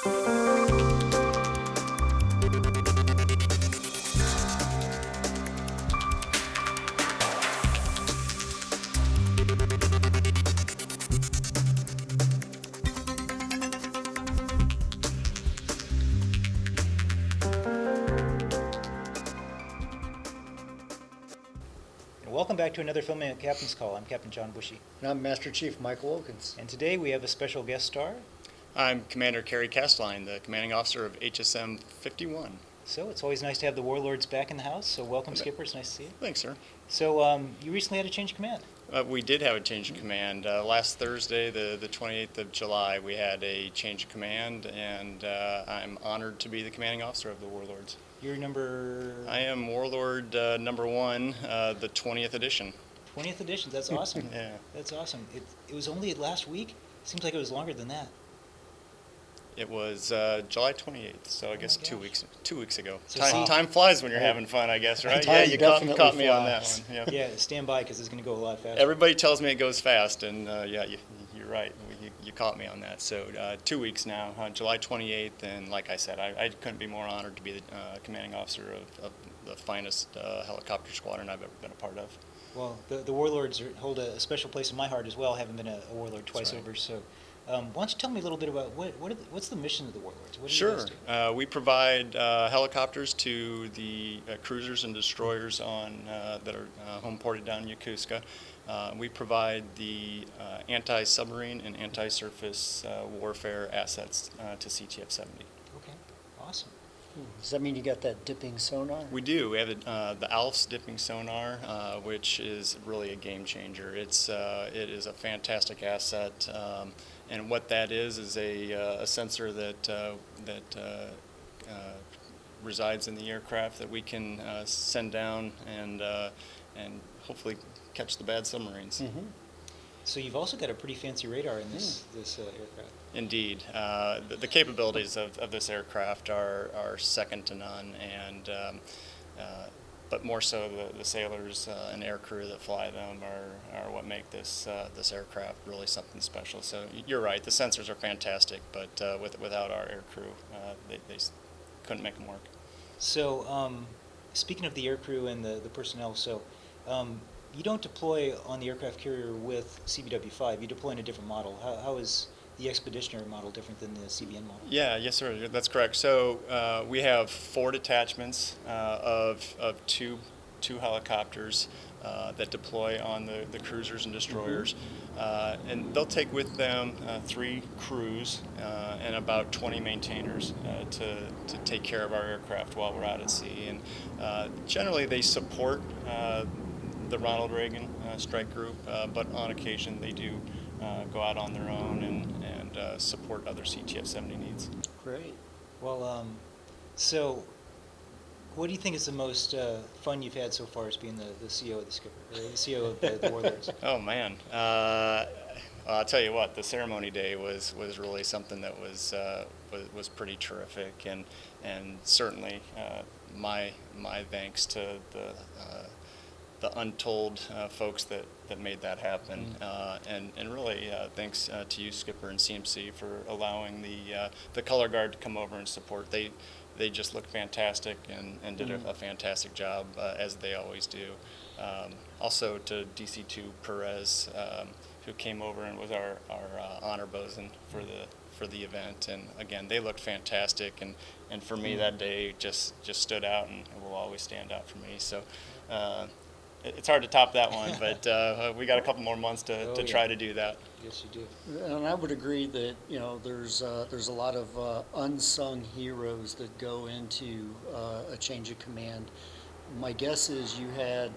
Welcome back to another Filming at Captain's Call. I'm Captain John Bushy. And I'm Master Chief Michael Wilkins. And today we have a special guest star. I'm Commander Kerry Castline, the commanding officer of HSM 51. So it's always nice to have the Warlords back in the house. So welcome, Skipper. It's nice to see you. Thanks, sir. So you recently had a change of command. We did have a change of command. Last Thursday, the 28th of July, we had a change of command, and I'm honored to be the commanding officer of the Warlords. You're number... I am Warlord number 1, the 20th edition. 20th edition. That's awesome. Yeah. That's awesome. It was only last week. Seems like it was longer than that. It was July 28th, so I guess 2 weeks ago. So Time flies when you're having fun, I guess, right? Time Yeah, you caught definitely me on flies. that one. Yeah, stand by because it's going to go a lot faster. Everybody tells me it goes fast, and yeah, you're right. You caught me on that. So 2 weeks now, July 28th, and like I said, I couldn't be more honored to be the commanding officer of the finest helicopter squadron I've ever been a part of. Well, the Warlords hold a special place in my heart as well, having been a Warlord twice right. over. So why don't you tell me a little bit about what's the mission of the Warlords? What do you Sure. guys do? We provide helicopters to the cruisers and destroyers that are home ported down in Yokosuka. We provide the anti-submarine and anti-surface warfare assets to CTF-70. Okay, awesome. Does that mean you got that dipping sonar? We do. We have the ALFS dipping sonar, which is really a game changer. It is a fantastic asset, and what that is a sensor that resides in the aircraft that we can send down and hopefully catch the bad submarines. Mm-hmm. So you've also got a pretty fancy radar in this aircraft. Indeed. The capabilities of this aircraft are second to none, and but more so the sailors and aircrew that fly them are what make this aircraft really something special. So you're right, the sensors are fantastic, but without our aircrew, they couldn't make them work. So speaking of the aircrew and the personnel, so you don't deploy on the aircraft carrier with CBW-5. You deploy in a different model. How is the Expeditionary model different than the CBN model? Yeah, yes, sir. That's correct. So we have 4 detachments of two helicopters that deploy on the cruisers and destroyers, and they'll take with them 3 crews and about 20 maintainers to take care of our aircraft while we're out at sea. And generally, they support the Ronald Reagan Strike Group, but on occasion they do go out on their own and support other CTF-70 needs. Great. Well, so what do you think is the most fun you've had so far as being the CO of the Skipper, or the CO of the Warlords? Oh man, I'll tell you what, the ceremony day was really something that was pretty terrific, and certainly my thanks to the untold folks that made that happen, and really thanks to you, Skipper, and CMC for allowing the color guard to come over and support. They just look fantastic and did a fantastic job, as they always do. Also to DC2 Perez, who came over and was our honor bosun for the event, and again, they looked fantastic, and for me that day just stood out and will always stand out for me. So it's hard to top that one, but we got a couple more months to try to do that. Yes, you do. And I would agree that there's a lot of unsung heroes that go into a change of command. My guess is you had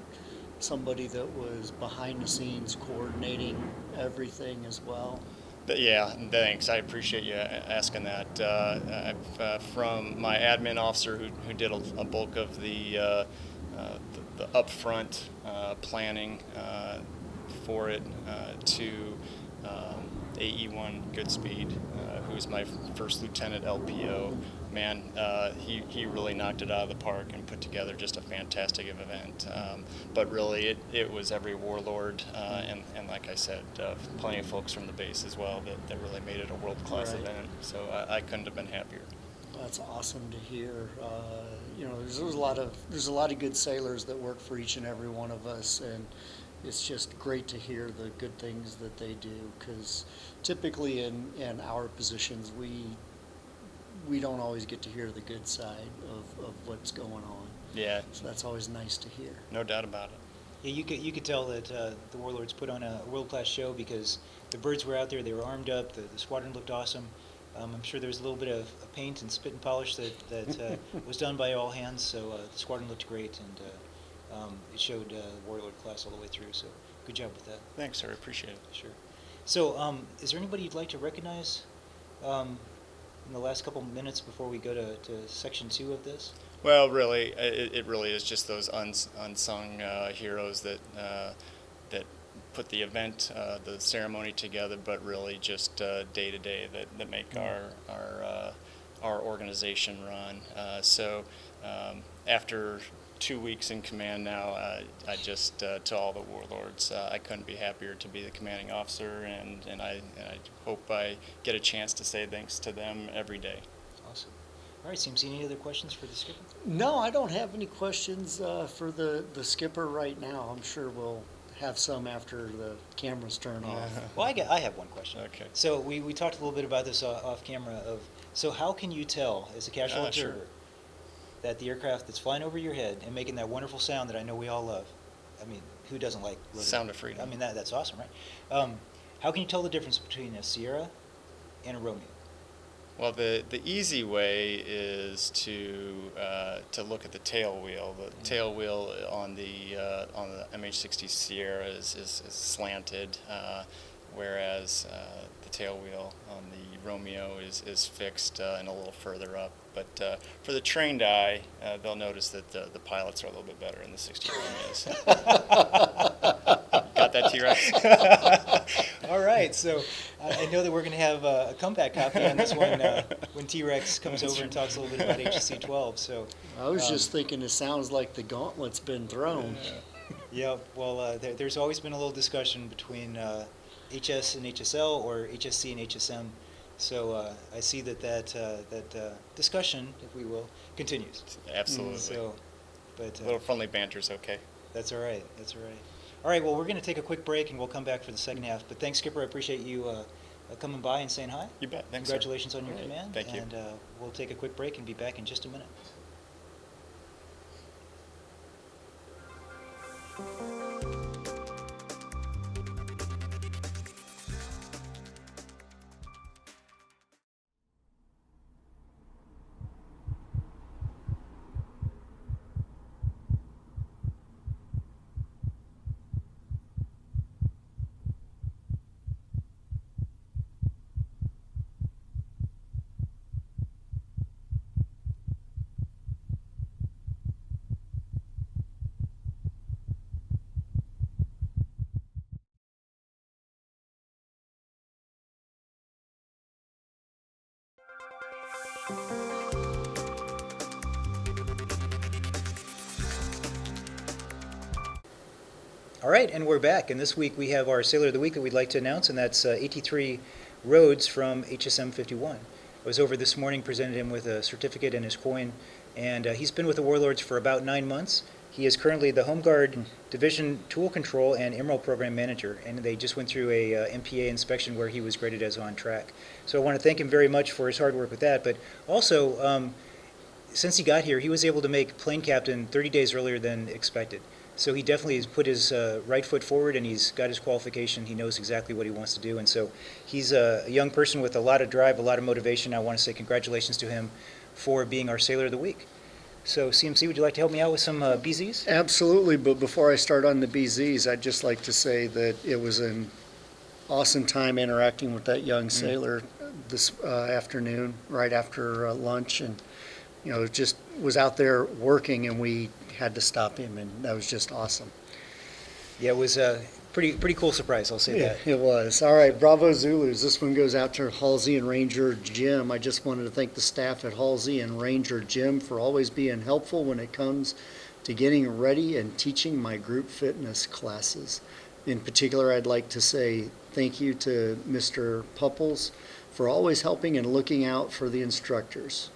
somebody that was behind the scenes coordinating everything as well. Yeah, thanks. I appreciate you asking that. From my admin officer who did a bulk of the upfront planning for it, to AE1 Goodspeed, who's my first lieutenant LPO. Man, he really knocked it out of the park and put together just a fantastic event. But really, it was every warlord, and like I said, plenty of folks from the base as well that really made it a world-class Right. event. So I couldn't have been happier. That's awesome to hear. There's a lot of good sailors that work for each and every one of us, and it's just great to hear the good things that they do. Because typically in our positions, we don't always get to hear the good side of what's going on. Yeah, So that's always nice to hear. no doubt about it. Yeah, you could tell that the Warlords put on a world-class show because the birds were out there, they were armed up, the squadron looked awesome. I'm sure there was a little bit of paint and spit and polish that was done by all hands, so the squadron looked great, and it showed Warlord class all the way through, so good job with that. Thanks, sir. Appreciate it. Sure. So is there anybody you'd like to recognize in the last couple minutes before we go to section 2 of this? Well, really, it really is just those unsung heroes that put the event, the ceremony together, but really just day to day that make our organization run. So after 2 weeks in command now, I just to all the warlords, I couldn't be happier to be the commanding officer, and I hope I get a chance to say thanks to them every day. Awesome. All right, CMC, any other questions for the skipper? No, I don't have any questions for the skipper right now. I'm sure we'll have some after the cameras turn off. Well, I have one question. Okay. So we talked a little bit about this off camera. So how can you tell, as a casual Sure. observer, that the aircraft that's flying over your head and making that wonderful sound that I know we all love, I mean, who doesn't like rotary? Sound of freedom. I mean, that's awesome, right? How can you tell the difference between a Sierra and a Romeo? Well, the easy way is to look at the tail wheel. The tail wheel on the MH-60 Sierra is slanted, whereas the tail wheel on the Romeo is fixed and a little further up. But for the trained eye, they'll notice that the pilots are a little bit better in the 60 Romeos. Got that, T-Rex? All right, so I know that we're going to have a comeback copy on this one when T-Rex comes over and talks a little bit about HC 12. So I was just thinking it sounds like the gauntlet's been thrown. yeah, well, there's always been a little discussion between HS and HSL or HSC and HSM. So I see that discussion, if we will, continues. Absolutely. So, but A little friendly banter's okay. that's all right. That's all right. All right. Well, we're going to take a quick break and we'll come back for the second half. But thanks, Skipper. I appreciate you coming by and saying hi. You bet. Thanks, sir. Congratulations on your All right. command. Thank you. And we'll take a quick break and be back in just a minute. All right, and we're back. And this week we have our Sailor of the Week that we'd like to announce, and that's 83 Rhodes from HSM 51. I was over this morning, presented him with a certificate and his coin, and he's been with the Warlords for about 9 months. He is currently the Home Guard Division Tool Control and Emerald Program Manager, and they just went through a MPA inspection where he was graded as on track. So I want to thank him very much for his hard work with that, but also, since he got here, he was able to make plane captain 30 days earlier than expected. So he definitely has put his right foot forward, and he's got his qualification. He knows exactly what he wants to do, and so he's a young person with a lot of drive, a lot of motivation. I want to say congratulations to him for being our Sailor of the Week. So CMC, would you like to help me out with some BZs? Absolutely, but before I start on the BZs, I'd just like to say that it was an awesome time interacting with that young sailor this afternoon, right after lunch, and just was out there working, and we had to stop him, and that was just awesome. Yeah, it was pretty cool surprise, I'll say Yeah, that. it was. All right, Bravo Zulus. This one goes out to Halsey and Ranger Jim. I just wanted to thank the staff at Halsey and Ranger Jim for always being helpful when it comes to getting ready and teaching my group fitness classes. In particular, I'd like to say thank you to Mr. Pupples for always helping and looking out for the instructors.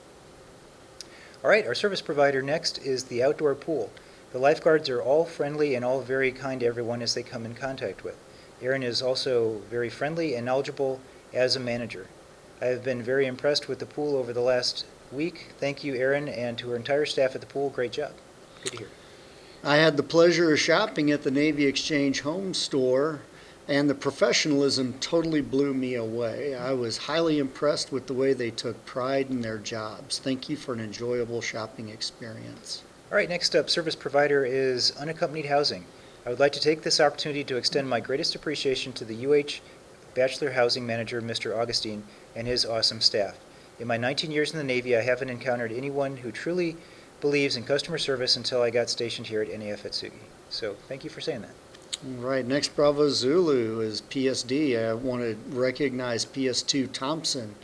All right, our service provider next is the outdoor pool. The lifeguards are all friendly and all very kind to everyone as they come in contact with. Aaron is also very friendly and knowledgeable as a manager. I have been very impressed with the pool over the last week. Thank you, Aaron, and to our entire staff at the pool. Great job. Good to hear. I had the pleasure of shopping at the Navy Exchange Home Store, and the professionalism totally blew me away. I was highly impressed with the way they took pride in their jobs. Thank you for an enjoyable shopping experience. All right, next up, service provider is Unaccompanied Housing. I would like to take this opportunity to extend my greatest appreciation to the UH Bachelor Housing Manager, Mr. Augustine, and his awesome staff. In my 19 years in the Navy, I haven't encountered anyone who truly believes in customer service until I got stationed here at NAF Atsugi. So thank you for saying that. All right, next Bravo Zulu is PSD. I want to recognize PS2 Thompson.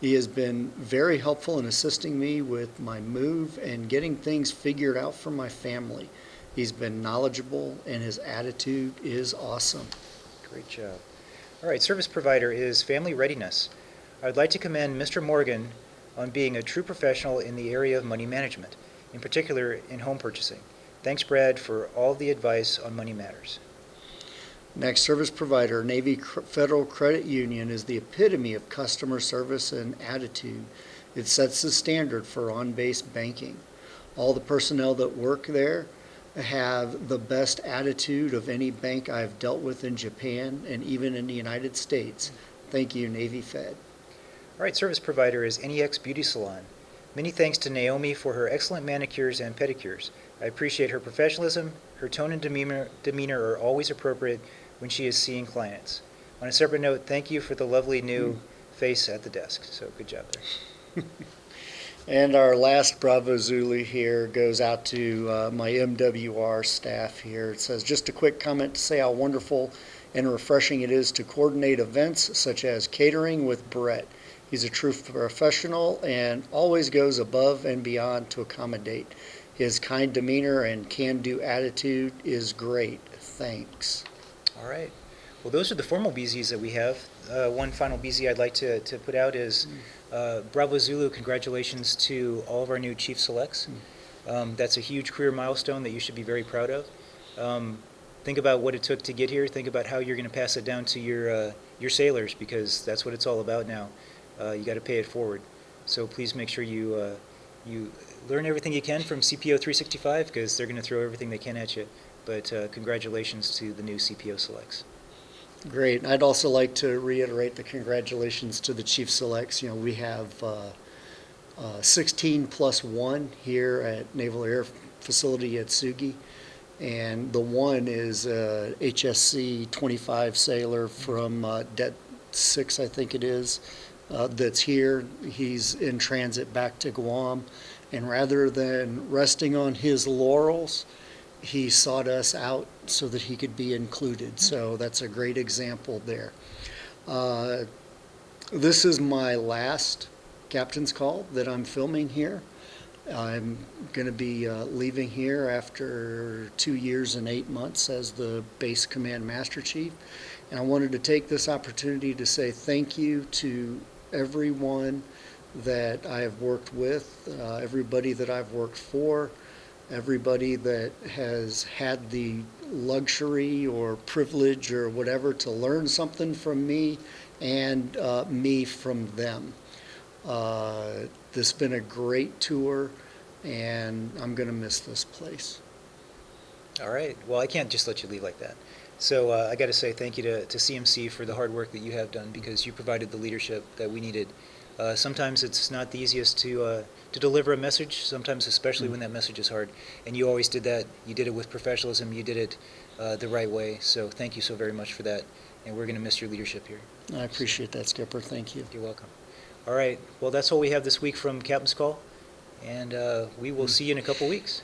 He has been very helpful in assisting me with my move and getting things figured out for my family. He's been knowledgeable and his attitude is awesome. Great job. All right, service provider is Family Readiness. I would like to commend Mr. Morgan on being a true professional in the area of money management, in particular in home purchasing. Thanks, Brad, for all the advice on money matters. Next service provider, Navy Federal Credit Union, is the epitome of customer service and attitude. It sets the standard for on-base banking. All the personnel that work there have the best attitude of any bank I've dealt with in Japan and even in the United States. Thank you, Navy Fed. All right, service provider is NEX Beauty Salon. Many thanks to Naomi for her excellent manicures and pedicures. I appreciate her professionalism. Her tone and demeanor are always appropriate when she is seeing clients. On a separate note, thank you for the lovely new face at the desk. So good job there. And our last Bravo Zulu here goes out to my MWR staff here. It says, just a quick comment to say how wonderful and refreshing it is to coordinate events such as catering with Brett. He's a true professional and always goes above and beyond to accommodate. His kind demeanor and can-do attitude is great. Thanks. All right. Well, those are the formal BZs that we have. One final BZ I'd like to put out is Bravo Zulu, congratulations to all of our new Chief Selects. That's a huge career milestone that you should be very proud of. Think about what it took to get here. Think about how you're going to pass it down to your sailors, because that's what it's all about now. You got to pay it forward. So please make sure you learn everything you can from CPO 365, because they're going to throw everything they can at you. But congratulations to the new CPO Selects. Great. I'd also like to reiterate the congratulations to the Chief Selects. You know, we have 16 plus 1 here at Naval Air Facility at Sugi. And the one is HSC 25 sailor from Det 6, I think it is, that's here. He's in transit back to Guam. And rather than resting on his laurels, he sought us out so that he could be included. So that's a great example there. This is my last captain's call that I'm filming here. I'm going to be leaving here after 2 years and 8 months as the Base Command Master Chief. And I wanted to take this opportunity to say thank you to everyone that I have worked with, everybody that I've worked for, everybody that has had the luxury or privilege or whatever to learn something from me, and me from them. This has been a great tour, and I'm going to miss this place. All right. Well, I can't just let you leave like that. So I got to say thank you to CMC for the hard work that you have done, because you provided the leadership that we needed. Sometimes it's not the easiest to deliver a message, sometimes especially when that message is hard. And you always did that. You did it with professionalism. You did it the right way. So thank you so very much for that. And we're going to miss your leadership here. I appreciate that, Skipper. Thank you. You're welcome. All right. Well, that's all we have this week from Captain's Call. And we will see you in a couple weeks.